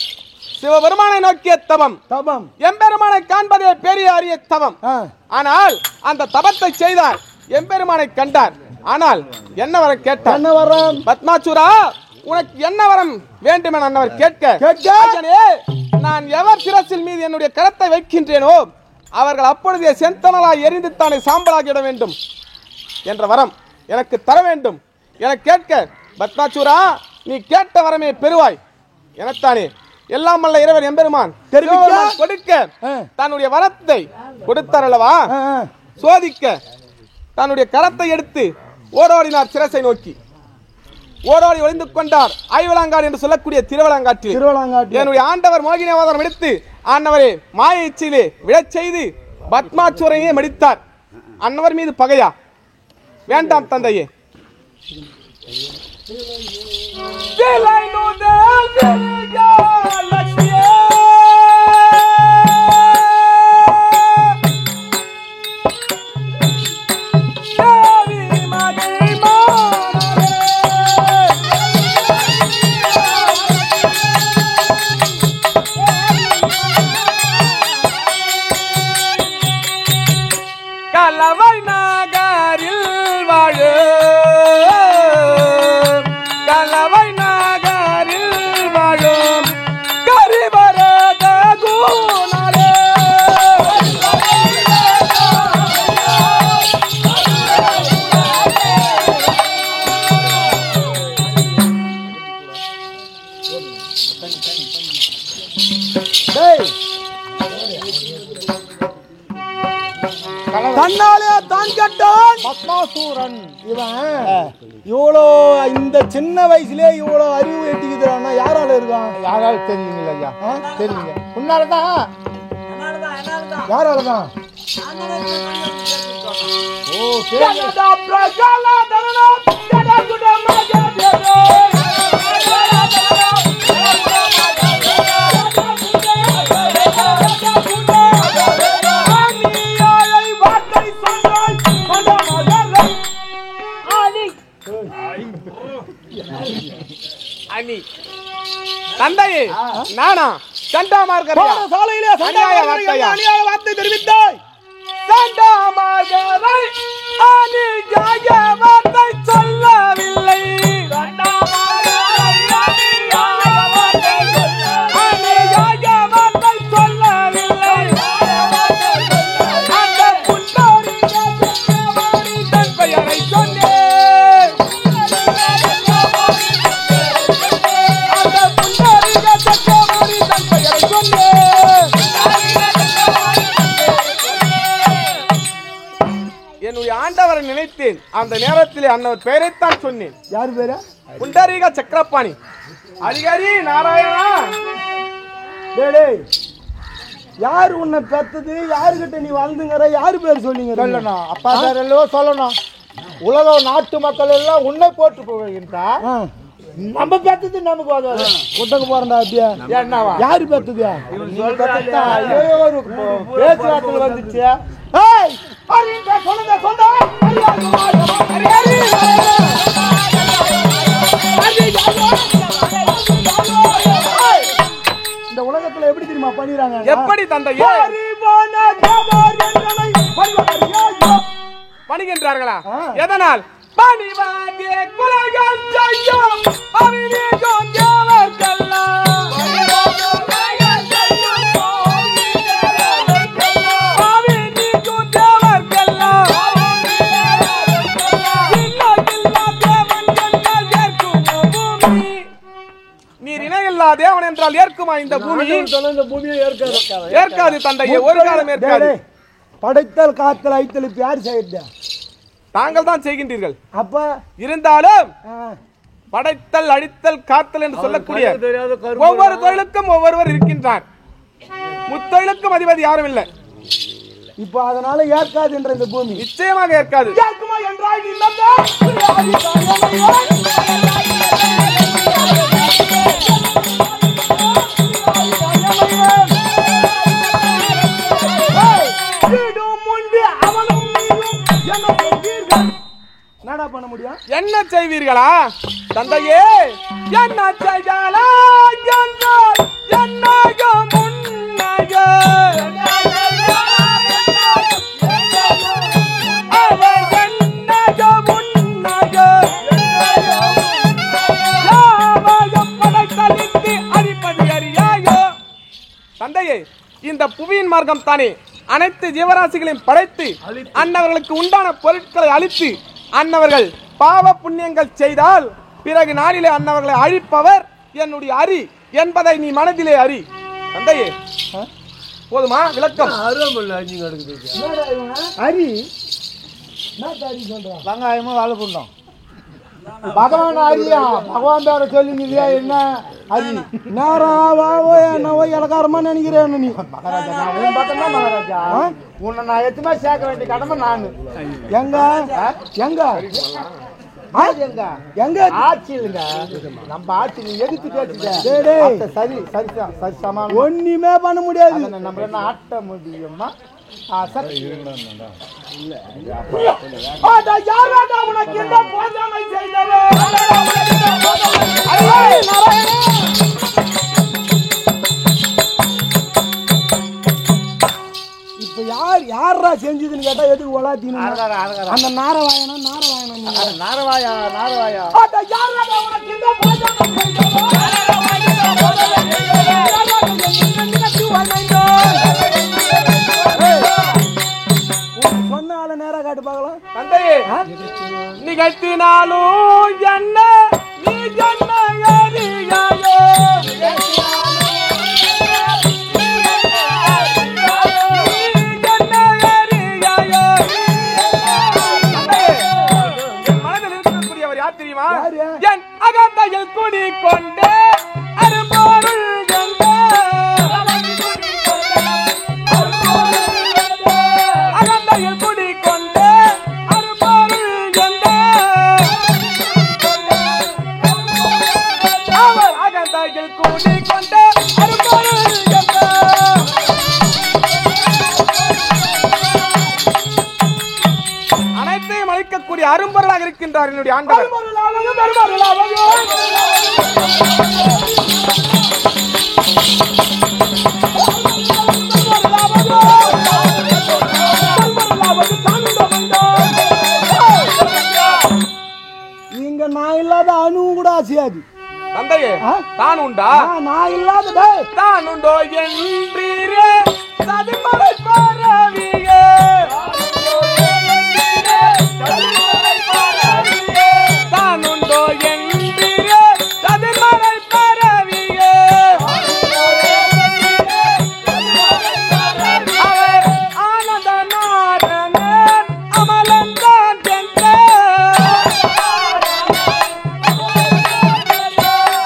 A: சிவபெருமானை நோக்கிய தவம்
C: தபம்
A: எம்பெருமானை காண்பதே பெரிய அரிய தவம். ஆனால் அந்த தபத்தை செய்தார், எம்பெருமானை கண்டார். ஆனால் என்ன வரம் கேட்டார்?
C: என்ன வரம்?
A: பத்மாசுரா, உனக்கு என்ன வரம் வேண்டும் என அன்னவர் கேட்க, நான் எவர் சிரசில் மீது என்னுடைய கரத்தை வைக்கின்றேனோ அவர்கள் அப்பொழுதே செந்தனலாய் எரிந்து தானே சாம்பலாகிவிட வேண்டும் என்ற வரம் எனக்கு தர வேண்டும் என கேட்க, பத்மாசுரா நீ கேட்ட வரமே பெறுவாய் எனத்தானே எல்லாம் வல்ல இறைவன் எம்பெருமான் கொடுக்க தன்னுடைய வரத்தை கொடுத்தார் அல்லவா, சோதிக்க தன்னுடைய கரத்தை எடுத்து ஓடோடினார் சிரசை நோக்கி. ஓடோடி ஒளிந்து கொண்டார் ஐவலாங்காடு என்று சொல்லக்கூடிய திருவலங்காட்டில். என்னுடைய ஆண்டவர் மோகினி அவதாரம் எடுத்து ஆண்டவரே மாய இச்சையிலே விழச் செய்து பத்மாசுரனையே மடித்தார். அன்னவர் மீது பகையா? வேண்டாம் தந்தையே. கலவை நகரில் வாழு கலவை நகரில் வாழும் கரிவரத குணரே
C: தன்னாலே தான் கட்டான் பத்மாசூரன். இவன் இவ்வளோ இந்த சின்ன வயசுலயே இவ்வளோ அறிவு எட்டிக்குதுன்னா யாரால இருக்கான்?
B: யாரால தெரியலீங்களா ஐயா? தெரியலீங்க. முன்னாலதான்
C: யாராலதான்?
B: ஓ சரி.
A: தந்தையே நானா சண்டாமார்கர்
C: சாலையிலே அநியாய வார்த்தை தெரிவித்தாய்.
A: சண்டாமார்கரை அநியாய வார்த்தை சொல்லவில்லை. என்னுடைய ஆண்டவரை நினைத்தேன். அந்த நேரத்தில் அன்னவர் பெயரைத்தான் சொன்னேன்.
C: யாரு பேரு?
A: புண்டரீக சக்கரபாணி. அடிகரி நாராயணா.
C: யாரு உன்னை பெத்தது? யாருகிட்ட நீ வாழ்ந்துங்கிற? யாரு பேர் சொன்னீங்க?
B: சொல்லணும் அப்பா சார் எல்லாம் சொல்லணும். உலக நாட்டு மக்கள் எல்லாம் உன்னை போட்டு போகின்றார். நம்ம பெத்தது நமக்கு வராது.
C: குட்டக்கு போறா அப்படியா?
B: என்னவா
C: யாரு பெத்தது?
B: ஒரு பேச்சுவார்த்தையில் வந்துச்சு.
C: இந்த உலகத்துல எப்படி தெரியுமா பண்ணிடுறாங்க?
A: எப்படி தந்தையே பணிகின்றார்களா? எதனால்? பணிவாகிய குலகம் செய்யும் அவிநீகம் தேவர்க்கெல்லாம். நீர் இணையில்லா தேவன் என்றால் ஏற்குமா இந்த பூமி?
C: இந்த பூமியை
A: ஏற்காது தந்தையே, ஒரு காலம் ஏற்காது.
C: படைத்தல் காத்தல் ஐத்தல் இப்ப யாரு செய்யறது?
A: தாங்கள் தான் செய்கின்றீர்கள்.
C: அப்ப
A: இருந்தாலும் படைத்தல் அழித்தல் காத்தல் என்று சொல்லக்கூடிய ஒவ்வொரு தொழிலுக்கும் ஒவ்வொருவர் இருக்கின்றார். முத்தொழிலுக்கும் அதிபதி யாரும் இல்லை.
C: இப்ப அதனால ஏற்காது என்ற இந்த பூமி
A: நிச்சயமாக ஏற்காது.
C: ஏற்குமா என்றால் என்னடா பண்ண முடியும்?
A: என்ன செய்வீர்களா தந்தையே? என்ன செய்யலா என்றால் என்னக முன்னக அவர் என்னக முன்னக யாவையும் படைத்தளித்து அழிப்பது அறியாயோ. தந்தையே, இந்த புவியின் மார்க்கம் தானே அனைத்து ஜீவராசிகளையும் படைத்து அன்னவர்களுக்கு உண்டான பொருட்களை அளித்து அன்னவர்கள் பாவ புண்ணியங்கள் செய்தால் பிறகு நாளிலே அன்னவர்களை அழிப்பவர் என்னுடைய அரி என்பதை நீ மனதிலே அறி. தந்தையே, போதுமா விளக்கம்?
C: அரி என்ன அரி சொல்றான்?
B: வெங்காயமும் வாழை புண்டோம் பகவான் அரியா பகவான் பேர சொல்லி என்ன அரி
C: நேராவோ என்னவோ இலக்காரமா நினைக்கிறேன் நீ.
B: மகாராஜா நான் உன் பக்கம் தான் மகாராஜா. உன்னை நான் எத்துமே சேர்க்க வேண்டிய கடமை நானு.
C: எங்க எங்க
B: எங்க
C: எங்க
B: ஆட்சி இல்லைங்க நம்ம ஆட்சி. நீ எதிர்த்து பேசுங்க சரி சரி சரி சமாளம்.
C: ஒண்ணுமே பண்ண முடியாது.
B: நம்ம என்ன ஆட்ட முடியுமா?
C: உனக்கு இந்த போதனை செய்தது இப்ப யாரா செஞ்சதுன்னு கேட்டா எதுக்கு ஒலாத்தீங்க? அந்த நாரவாயனா
B: நாரவாயா நாரவாயா
C: உனக்கு இந்த போதனை சொன்னால நேரா காட்டு பார்க்கலாம்.
A: தந்தையே, நிகழ்த்தினாலும் என்ன நீ என்ன அறியாயோ. என் அகந்தையில் குடி கொண்டே அரும்பொருள் அகந்தையில் குடி கொண்டே அரும்பொருள் அவர் அகந்தையில் குடி கொண்டே அரும்பொருள் அனைத்தையும் அழிக்கக்கூடிய அரும்பொருளாக இருக்கின்றார் என்னுடைய ஆண்டவர்.
C: இங்க நான் இல்லாத அணுவும் கூட ஆசையாது.
A: தந்தையே, தான் உண்டா?
C: நான் இல்லாத
A: தான் உண்டோ என்றீரே சதிமலை பரவியே. தான் உண்டோ என்றீரே சதிமலை பரவியே. அவர் ஆனந்த நாரணன் அமலந்தான் என்றே.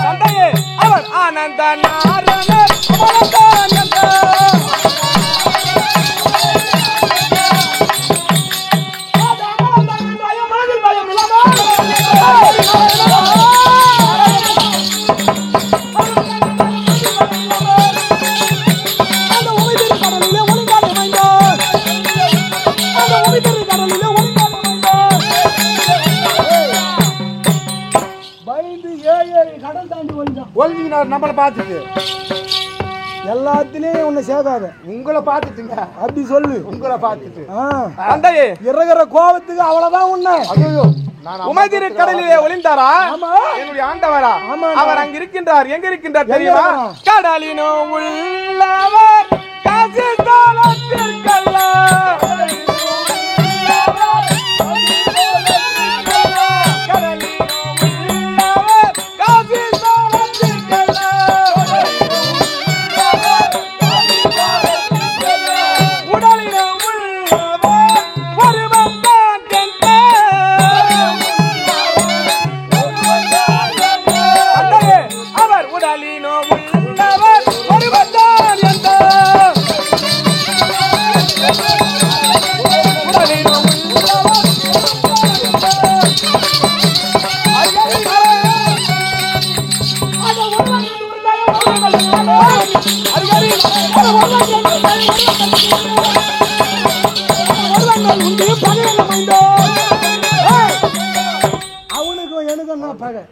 A: தந்தையே, அவர் ஆனந்த நாரணன் அமலந்தான் என்றே.
B: ஒழிஞ்சினார் நம்மளை பார்த்துட்டு
C: எல்லாத்திலயும் உன்னை சேர்க்காத.
B: உங்களை பார்த்துட்டுங்க
C: அப்படி சொல்லு.
B: உங்களை பார்த்துட்டு
A: தந்தையே,
C: இறகுற கோபத்துக்கு அவ்வளவுதான் உன்னை.
B: ஐயோ
A: உமைதிரு கடலிலே ஒளிந்தாரா என்னுடைய ஆண்டவரா? அவர் அங்க இருக்கின்றார். எங்க இருக்கின்றார் தெரியுமா? கடலினோ உள்ளவர் காசி தாளத்திற்கல்ல.
C: பகை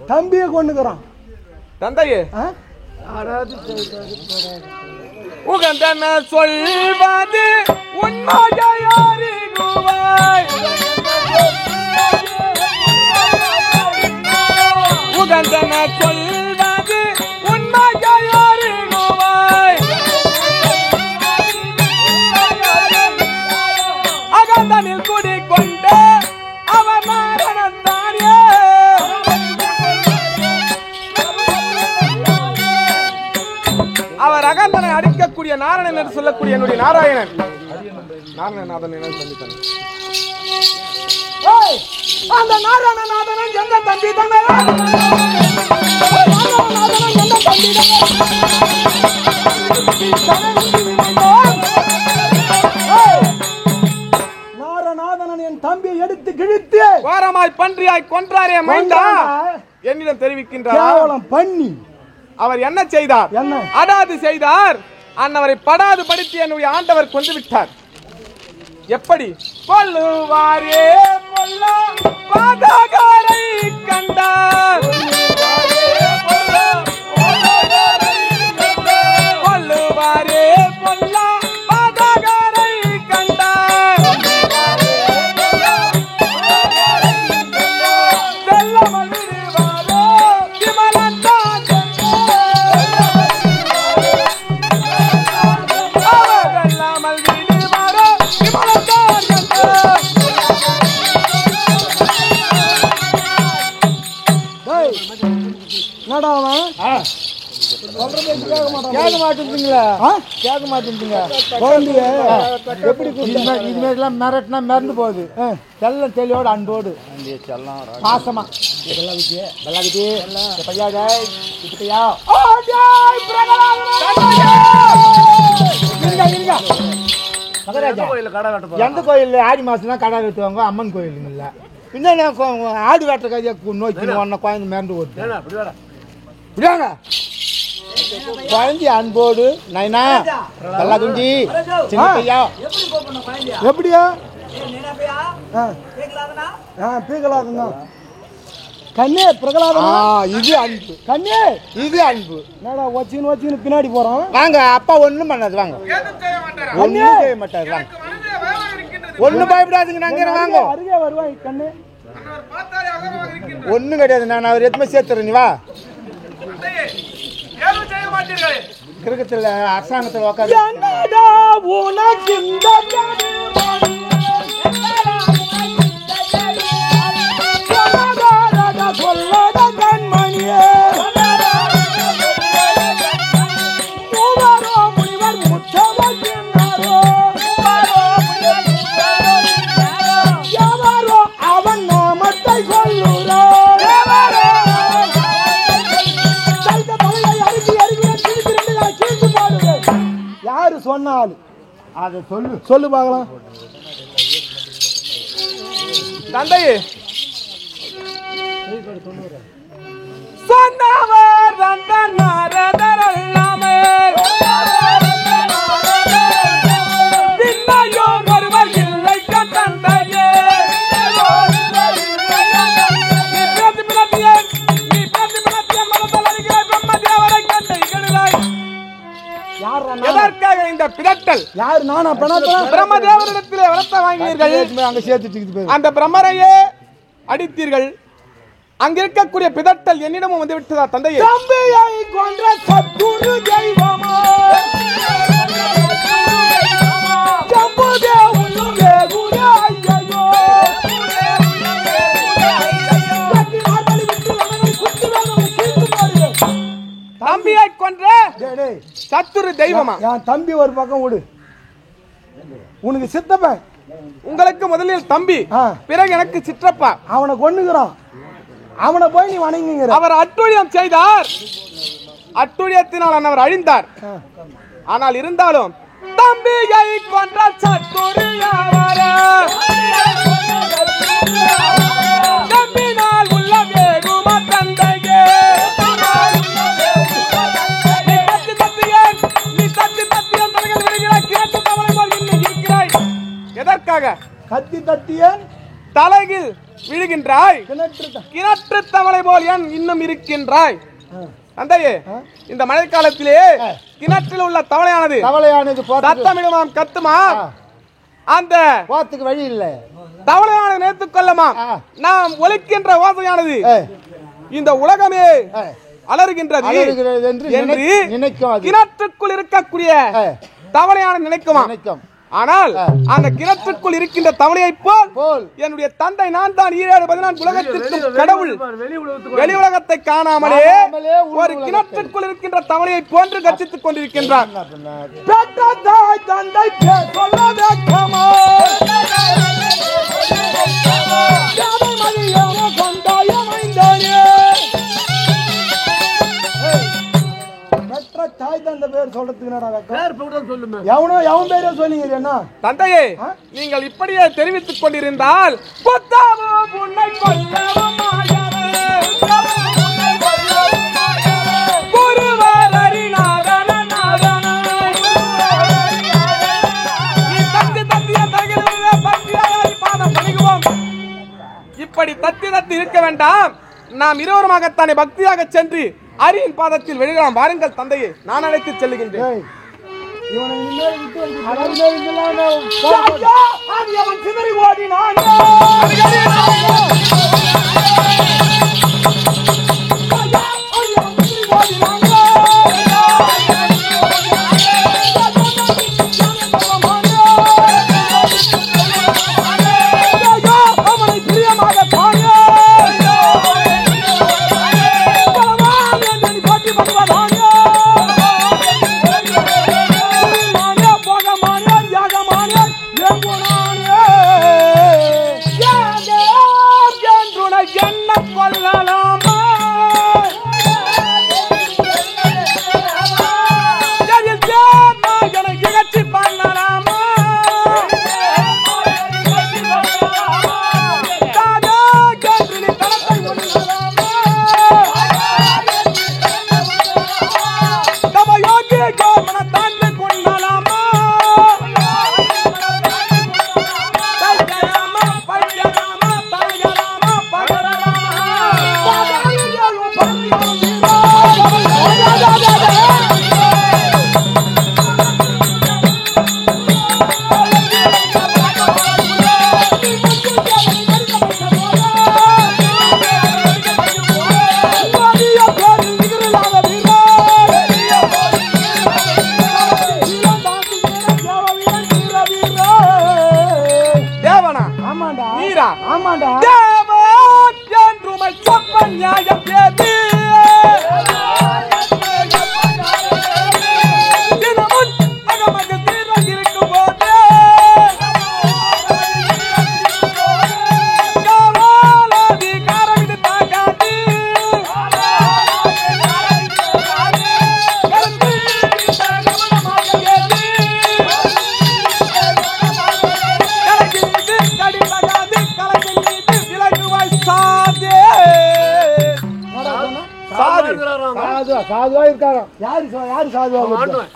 C: தம்பியை கொண்டுக்கிறான்
A: தந்தையே
C: ஆ?
A: உகந்தன சொல்வது உண்மையாரிகுவாய் உகந்தன சொல்வது உண்மையாரிகுவாய் அகந்தனில் குடிக்கொண்டு அவர் நாரணந்தானே அவர் அகந்தனை அடிக்கக்கூடிய நாராயணன் என்று சொல்லக்கூடிய என்னுடைய நாராயணன் நாராயணநாதன் என சொல்லித்தாங்க.
C: அந்த நாராயணநாதன் எந்த தம்பி தானே நாராயணநாதன் எந்த தம்பி நாராயணநாதன் என் தம்பியை எடுத்து கிழித்து
A: வாரமாய் பன்றியாய் கொன்றாரே மைந்தா என்னிடம் தெரிவிக்கின்றார்.
C: கேவலம் பண்ணி
A: அவர் என்ன செய்தார்?
C: என்ன?
A: அடாது செய்தார். அன்னவரை படாது படுத்தி என்னுடைய ஆண்டவர் கொண்டு விட்டார். எப்படி? கொல்லுவாரே கொல்லா பாதகாரை கண்டார். கொல்லுவாரே கொல்லா பாதகாரை கண்டார். செல்லாமல் விடுவாரோ விமலந்தான் அவரெல்லாமல் விடுவாரோ விமலந்தான்
C: நடாவன் கேட்க மாட்டேங்குங்களா கேட்க மாட்டேங்குங்க குழந்தைய எப்படி இனிமேலாம் மிரட்டினா மிரண்டு போகுது செல்லம் தெளிவோடு அன்போடு பாசமா வெள்ளாக்குட்டி பையா இப்பையா எந்த கோயில் ஆடி மாசம் தான் கடை வெட்டுவாங்க அம்மன் கோயிலுங்கல்ல பின்ன ஆடு வெட்டுற கையை நோக்கி ஒன்ன குழந்தை மிரண்டு ஓடுது விடாங்க குழந்தை அன்போடு நைனா நல்லா குஞ்சி சின்ன பையா எப்படியா பீகலாதுங்க கண்ணே பிரகலாதம் இது அன்பு கண்ணே இது அன்பு என்னடா வச்சுன்னு பின்னாடி போறோம் வாங்க அப்பா ஒண்ணும் பண்ணாது வாங்க ஒண்ணும் செய்ய மாட்டாரு வாங்க ஒண்ணும் பயப்படாதுங்க நாங்க வாங்க அருகே வருவாங்க கண்ணு ஒண்ணும் கிடையாது நான் அவர் எதுவுமே சேர்த்துறேன் நீ வா கிரகத்துல அரசாங்கத்தில் உட்காந்து அவன் நாமத்தை சொல்லுறோ யாரு சொன்னாலும் அதை சொல்லு பார்க்கலாம்
A: தந்தையே சொன்னவர் அந்த நாரதர் அல்லாமே பின்னையோர் ஒருவர் இல்லை தந்தையே நீ பிரதிபலத்திய மனத்தில் அறிகிற பிரம்மதேவரை கண்டை கெடுதாய். எதற்காக இந்த பிதட்டல்?
C: யாரு நானா
A: பிரம்மதேவரிடத்திலே வரத்தை வாங்கினீர்கள்,
C: அங்க சேர்த்துட்டு
A: அந்த பிரம்மரையே அடித்தீர்கள். அங்க இருக்கக்கூடிய பிதட்டல் என்னிடமும் வந்து விட்டதா தந்தையே?
C: தம்பியை கொன்ற சத்துரு தெய்வமா
A: தம்பியை கொன்ற சத்துரு தெய்வமா?
C: என் தம்பி ஒரு பக்கம் விடு, உனக்கு சித்தப்பன்.
A: உங்களுக்கு முதலில் தம்பி, பிறகு எனக்கு சிற்றப்பா.
C: அவனை கொன்னுகிறான், அவனை போய் நீ வணங்குங்கிற.
A: அவர் அட்டுழியம் செய்தார், அட்டுழியத்தினால் அவர் அழிந்தார். ஆனால் இருந்தாலும் தம்பியை கொன்ற சத்துரு தம்பினால் உள்ள வேகுமா தந்தையே?
C: எதற்காக கத்தி தட்டியன் தலையில்
A: விழுகின்றாய்
C: கிணற்று
A: கிணற்று தவளை போல் ஏன் இன்னும் இருக்கின்றாய் தந்தையே இந்த மழை காலத்திலே கிணற்றில் உள்ள தவளையானது சத்தமிடுமாம் கத்துமா அந்த
B: போறதுக்கு வழி இல்ல
A: தவளையானது நினைத்துக் கொள்ளமா நாம் ஒலிக்கின்ற ஓசையானது இந்த உலகமே அலறுகின்றது என்று கிணற்றுக்குள் இருக்கக்கூடிய தவளையானது நினைக்குமா ஆனால் அந்த கிணற்றுக்குள் இருக்கின்ற தவளையை போல் என்னுடைய தந்தை நான் தான் 14 உலகத்திற்கும் கடவுள் வெளி உலகத்தை காணாமலே ஒரு கிணற்றுக்குள் இருக்கின்ற தவளையை போன்று கர்ஜித்துக் கொண்டிருக்கின்றார். தந்தையே நீங்கள் இப்படியே தெரிவித்துக் கொண்டிருந்தால் இப்படி தத்தி தத்தி இருக்க வேண்டாம். நாம் இருவருமாகத்தானே பக்தியாக சென்று அரியின் பாதத்தில் விழுகலாம். வாருங்கள் தந்தையே, நான் அழைத்து செல்லுகின்றேன்.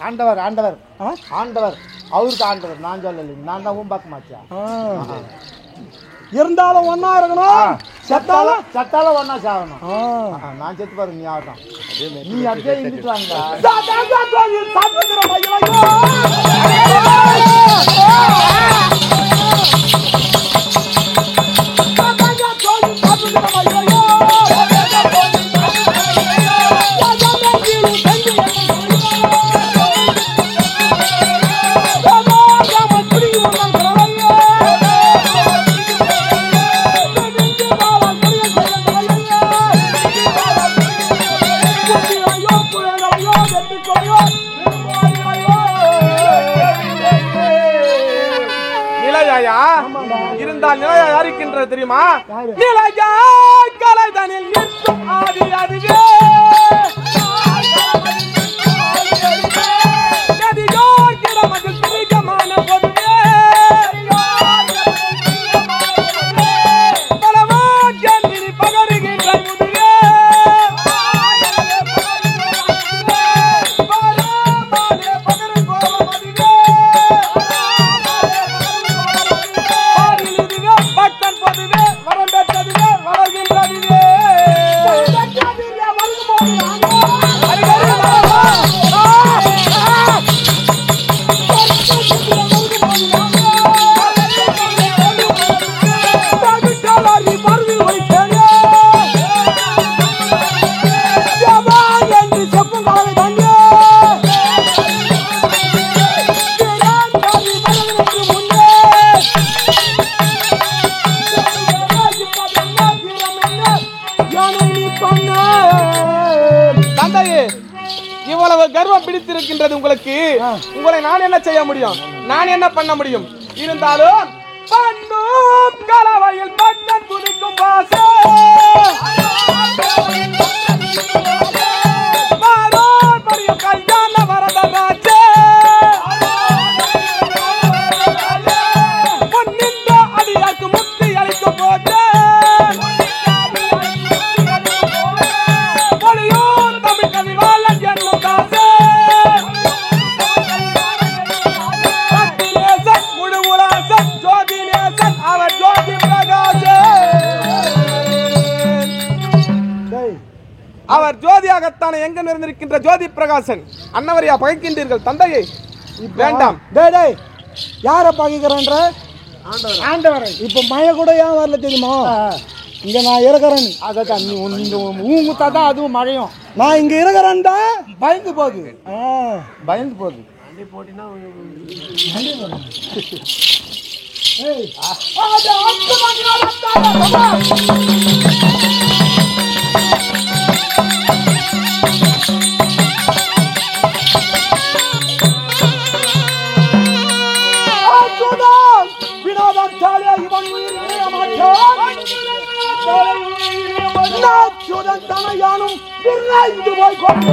B: ஆண்டவர் அவருக்கு ஆண்டவர், நான் சொல்லல, நான் தான் பார்க்க மாட்டேன்.
C: இருந்தாலும் ஒன்னா இருக்கணும்,
B: சத்தாலும் ஒன்னா சாகணும். நான் செத்து பாரு, நீ ஆகட்டும், நீ அப்படியே இருந்துட்டு வாங்க.
A: இருந்தால் நிலையா யாருக்கின்றது தெரியுமா? நிலையா கலைதனில் நிற்கும் ஆதி அதுவே. இருக்கின்றது உங்களுக்கு. உங்களை நான் என்ன செய்ய முடியும்? நான் என்ன பண்ண முடியும்? இருந்தாலும் பண்ணும் கலவையில் பட்டன் குதிக்கும் வாசே கல்யாண வரதராஜே பொன்னின்ற அடியாக்கு முக்தி அளிக்கும் போது பொலியூர் தமிழ் கவிவாளன் என்னும் தாசே சக்திநேசன் முழுவுலாசன் ஜோதிநேசன் அவர் ஜோதி பிரகாசே அவர் ஜோதியாகத்தானே எங்க நிறைந்திருக்கின்ற ஜோதி பிரகாசன். அன்னவரையா பகைக்கின்றீர்கள் தந்தையை? வேண்டாம்.
C: டேய் யார பகைக்கிறன்ற? ஆண்டவரை. இப்ப மழை கூட ஏன் வரல தெரியுமா? இங்க நான் இருக்கிறேன். அதான் நீ ஊங்குத்தாதான் அதுவும் மழையும். நான் இங்க இருக்கிறேன்டா பயந்து போகுது. பயந்து போகுது. யானும் போய் கொண்டு